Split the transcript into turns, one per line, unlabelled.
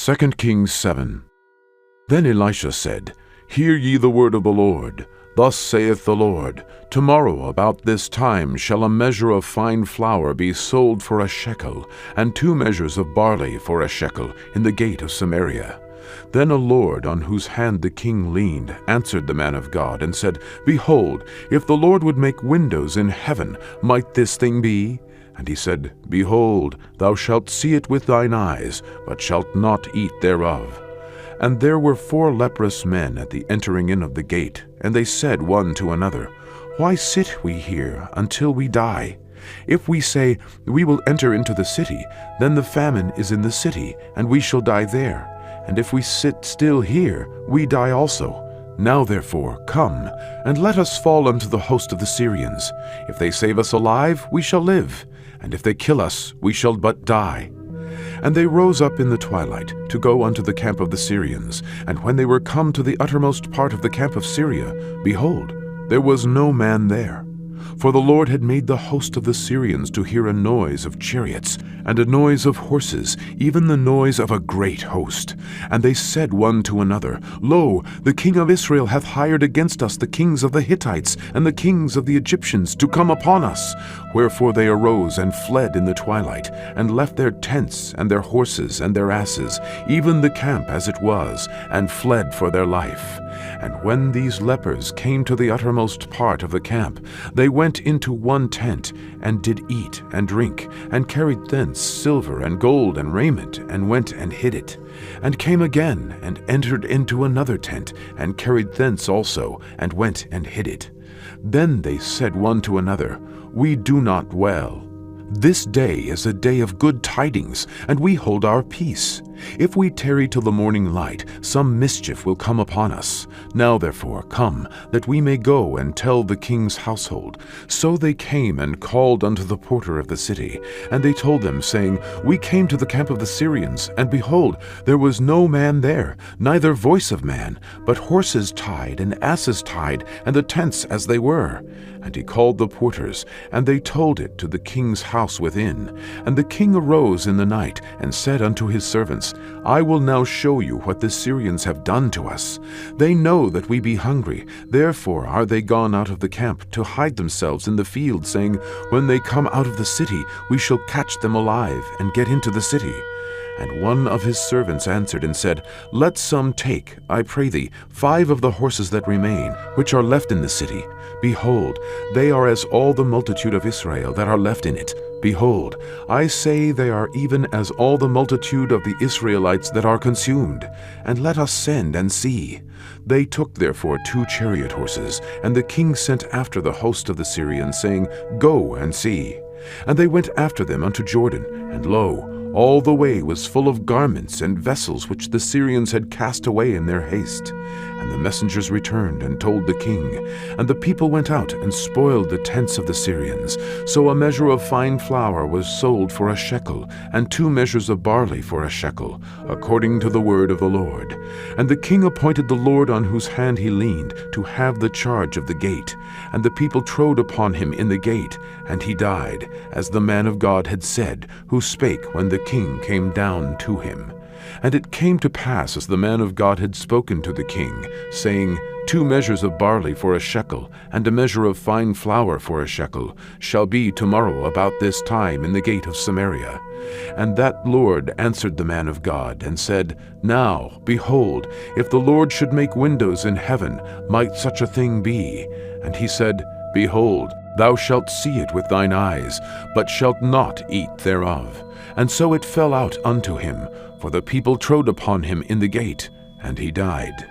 2 Kings 7. Then Elisha said, Hear ye the word of the Lord. Thus saith the Lord, Tomorrow about this time shall a measure of fine flour be sold for a shekel, and 2 measures of barley for a shekel, in the gate of Samaria. Then a lord, on whose hand the king leaned, answered the man of God, and said, Behold, if the Lord would make windows in heaven, might this thing be? And he said, Behold, thou shalt see it with thine eyes, but shalt not eat thereof. And there were 4 leprous men at the entering in of the gate, and they said one to another, Why sit we here until we die? If we say, We will enter into the city, then the famine is in the city, and we shall die there. And if we sit still here, we die also. Now therefore, come, and let us fall unto the host of the Syrians. If they save us alive, we shall live, and if they kill us, we shall but die. And they rose up in the twilight to go unto the camp of the Syrians. And when they were come to the uttermost part of the camp of Syria, behold, there was no man there. For the Lord had made the host of the Syrians to hear a noise of chariots, and a noise of horses, even the noise of a great host. And they said one to another, Lo, the king of Israel hath hired against us the kings of the Hittites and the kings of the Egyptians to come upon us. Wherefore they arose and fled in the twilight, and left their tents and their horses and their asses, even the camp as it was, and fled for their life. And when these lepers came to the uttermost part of the camp, they went into one tent, and did eat and drink, and carried thence silver and gold and raiment, and went and hid it, and came again, and entered into another tent, and carried thence also, and went and hid it. Then they said one to another, We do not well. This day is a day of good tidings, and we hold our peace. If we tarry till the morning light, some mischief will come upon us. Now therefore come, that we may go and tell the king's household. So they came and called unto the porter of the city. And they told them, saying, We came to the camp of the Syrians, and behold, there was no man there, neither voice of man, but horses tied and asses tied, and the tents as they were. And he called the porters, and they told it to the king's house within. And the king arose in the night, and said unto his servants, I will now show you what the Syrians have done to us. They know that we be hungry, therefore are they gone out of the camp to hide themselves in the field, saying, When they come out of the city, we shall catch them alive, and get into the city. And one of his servants answered and said, Let some take, I pray thee, 5 of the horses that remain, which are left in the city. Behold, they are as all the multitude of Israel that are left in it. Behold, I say they are even as all the multitude of the Israelites that are consumed. And let us send and see. They took therefore 2 chariot horses, and the king sent after the host of the Syrians, saying, Go and see. And they went after them unto Jordan, and lo, all the way was full of garments and vessels which the Syrians had cast away in their haste. And the messengers returned and told the king. And the people went out and spoiled the tents of the Syrians. So a measure of fine flour was sold for a shekel, and 2 measures of barley for a shekel, according to the word of the Lord. And the king appointed the Lord on whose hand he leaned to have the charge of the gate. And the people trode upon him in the gate, and he died, as the man of God had said, who spake when the king came down to him. And it came to pass as the man of God had spoken to the king, saying, 2 measures of barley for a shekel, and a measure of fine flour for a shekel, shall be tomorrow about this time in the gate of Samaria. And that Lord answered the man of God, and said, Now, behold, if the Lord should make windows in heaven, might such a thing be? And he said, Behold, thou shalt see it with thine eyes, but shalt not eat thereof. And so it fell out unto him, for the people trode upon him in the gate, and he died.